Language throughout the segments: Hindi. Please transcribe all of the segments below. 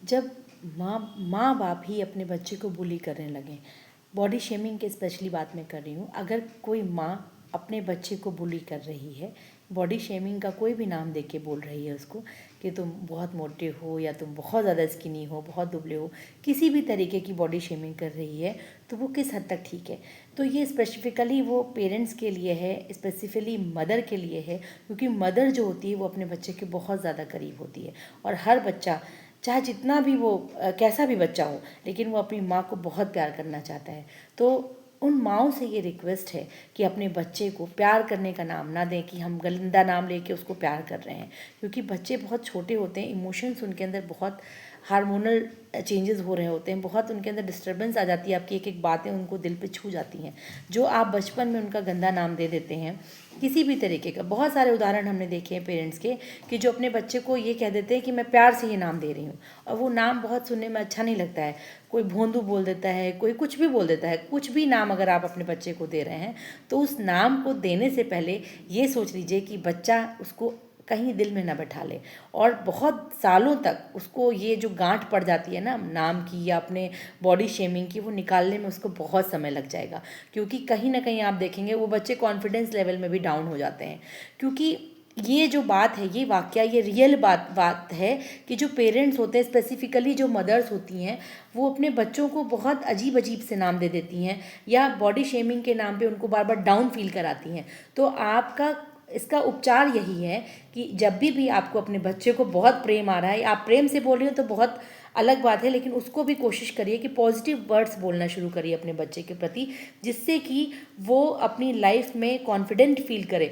जब माँ बाप ही अपने बच्चे को बुली करने लगें, बॉडी शेमिंग की स्पेशली बात मैं कर रही हूँ। अगर कोई माँ अपने बच्चे को बुली कर रही है, बॉडी शेमिंग का कोई भी नाम देके बोल रही है उसको कि तुम बहुत मोटे हो या तुम बहुत ज़्यादा स्किनी हो, बहुत दुबले हो, किसी भी तरीके की बॉडी शेमिंग कर रही है, तो वो किस हद तक ठीक है? तो ये स्पेसिफिकली वो पेरेंट्स के लिए है, स्पेसिफिकली मदर के लिए है, क्योंकि मदर जो होती है वो अपने बच्चे के बहुत ज़्यादा करीब होती है। और हर बच्चा, चाहे जितना भी वो कैसा भी बच्चा हो, लेकिन वो अपनी माँ को बहुत प्यार करना चाहता है। तो उन माँओं से ये रिक्वेस्ट है कि अपने बच्चे को प्यार करने का नाम ना दें कि हम गंदा नाम लेके उसको प्यार कर रहे हैं, क्योंकि बच्चे बहुत छोटे होते हैं, इमोशंस उनके अंदर बहुत हार्मोनल चेंजेस हो रहे होते हैं, बहुत उनके अंदर डिस्टर्बेंस आ जाती है, आपकी एक एक बातें उनको दिल पे छू जाती हैं। जो आप बचपन में उनका गंदा नाम दे देते हैं किसी भी तरीके का, बहुत सारे उदाहरण हमने देखे हैं पेरेंट्स के कि जो अपने बच्चे को ये कह देते हैं कि मैं प्यार से ये नाम दे रही हूँ, और वो नाम बहुत सुनने में अच्छा नहीं लगता है। कोई भोंदू बोल देता है, कोई कुछ भी बोल देता है, कुछ भी नाम अगर आप अपने बच्चे को दे रहे हैं तो उस नाम को देने से पहले ये सोच लीजिए कि बच्चा उसको कहीं दिल में ना बैठा ले, और बहुत सालों तक उसको ये जो गांठ पड़ जाती है ना नाम की या अपने बॉडी शेमिंग की, वो निकालने में उसको बहुत समय लग जाएगा। क्योंकि कहीं ना कहीं आप देखेंगे वो बच्चे कॉन्फिडेंस लेवल में भी डाउन हो जाते हैं। क्योंकि ये जो बात है, ये वाकया, ये रियल बात है कि जो पेरेंट्स होते हैं, स्पेसिफिकली जो मदर्स होती हैं, वो अपने बच्चों को बहुत अजीब अजीब से नाम दे देती हैं या बॉडी शेमिंग के नाम पे उनको बार बार डाउन फील कराती हैं। तो आपका इसका उपचार यही है कि जब भी आपको अपने बच्चे को बहुत प्रेम आ रहा है, आप प्रेम से बोल रही हो तो बहुत अलग बात है, लेकिन उसको भी कोशिश करिए कि पॉजिटिव वर्ड्स बोलना शुरू करिए अपने बच्चे के प्रति, जिससे कि वो अपनी लाइफ में कॉन्फिडेंट फील करे।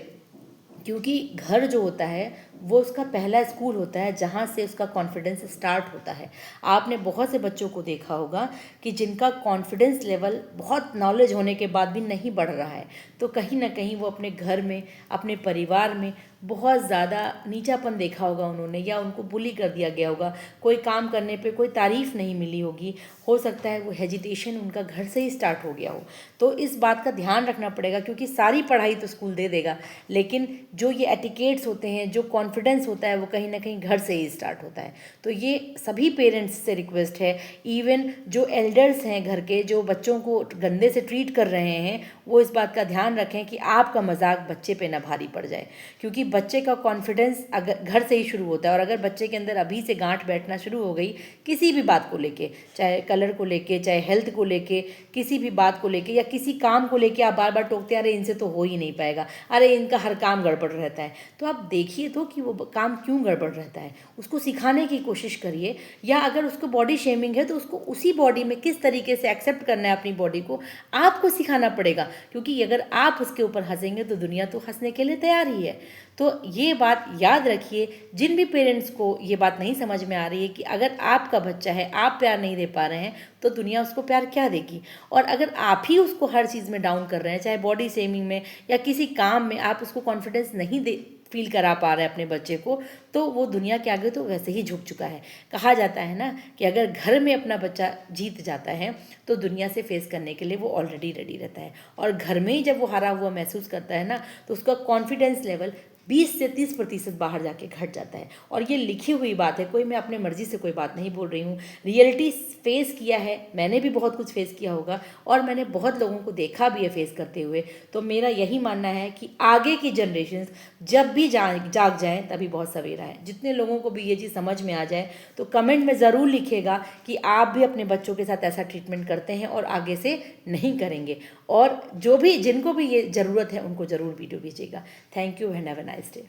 क्योंकि घर जो होता है वो उसका पहला स्कूल होता है जहाँ से उसका कॉन्फिडेंस स्टार्ट होता है। आपने बहुत से बच्चों को देखा होगा कि जिनका कॉन्फिडेंस लेवल बहुत नॉलेज होने के बाद भी नहीं बढ़ रहा है, तो कहीं ना कहीं वो अपने घर में, अपने परिवार में बहुत ज़्यादा नीचापन देखा होगा उन्होंने, या उनको बुली कर दिया गया होगा, कोई काम करने पे कोई तारीफ़ नहीं मिली होगी, हो सकता है वो हेजिटेशन उनका घर से ही स्टार्ट हो गया हो। तो इस बात का ध्यान रखना पड़ेगा, क्योंकि सारी पढ़ाई तो स्कूल दे देगा, लेकिन जो ये एटिकेट्स होते हैं, जो कॉन्फिडेंस होता है, वो कहीं ना कहीं घर से ही स्टार्ट होता है। तो ये सभी पेरेंट्स से रिक्वेस्ट है, इवन जो एल्डर्स हैं घर के, जो बच्चों को गंदे से ट्रीट कर रहे हैं, वो इस बात का ध्यान रखें कि आपका मजाक बच्चे पे ना भारी पड़ जाए। क्योंकि बच्चे का कॉन्फिडेंस अगर घर से ही शुरू होता है, और अगर बच्चे के अंदर अभी से गांठ बैठना शुरू हो गई किसी भी बात को लेके, चाहे कलर को लेके, चाहे हेल्थ को लेके, किसी भी बात को लेके या किसी काम को लेके, आप बार बार टोकते, अरे इनसे तो हो ही नहीं पाएगा, अरे इनका हर काम गड़बड़ रहता है, तो आप देखिए तो कि वो काम क्यों गड़बड़ रहता है, उसको सिखाने की कोशिश करिए। या अगर उसको बॉडी शेमिंग है तो उसको उसी बॉडी में किस तरीके से एक्सेप्ट करना है अपनी बॉडी को, आपको सिखाना पड़ेगा। क्योंकि अगर आप उसके ऊपर हंसेंगे तो दुनिया तो हंसने के लिए तैयार ही है। तो ये बात याद रखिए, जिन भी पेरेंट्स को ये बात नहीं समझ में आ रही है कि अगर आपका बच्चा है, आप प्यार नहीं दे पा रहे हैं, तो दुनिया उसको प्यार क्या देगी। और अगर आप ही उसको हर चीज़ में डाउन कर रहे हैं, चाहे बॉडी शेमिंग में या किसी काम में आप उसको कॉन्फिडेंस नहीं दे फील करा पा रहे हैं अपने बच्चे को, तो वो दुनिया के आगे तो वैसे ही झुक चुका है। कहा जाता है ना कि अगर घर में अपना बच्चा जीत जाता है तो दुनिया से फेस करने के लिए वो ऑलरेडी रेडी रहता है। और घर में ही जब वो हारा हुआ महसूस करता है ना, तो उसका कॉन्फिडेंस लेवल 20 से 30% बाहर जाके घट जाता है। और ये लिखी हुई बात है, कोई मैं अपने मर्जी से कोई बात नहीं बोल रही हूँ, रियलिटी फेस किया है मैंने भी, बहुत कुछ फेस किया होगा, और मैंने बहुत लोगों को देखा भी है फेस करते हुए। तो मेरा यही मानना है कि आगे की जनरेशन जब भी जाग जाएँ तभी बहुत सवेरा है। जितने लोगों को भी ये चीज़ समझ में आ जाए तो कमेंट में ज़रूर लिखिएगा कि आप भी अपने बच्चों के साथ ऐसा ट्रीटमेंट करते हैं और आगे से नहीं करेंगे। और जो भी जिनको भी ये ज़रूरत है उनको ज़रूर वीडियो भेजिएगा। Thank you and have a nice day.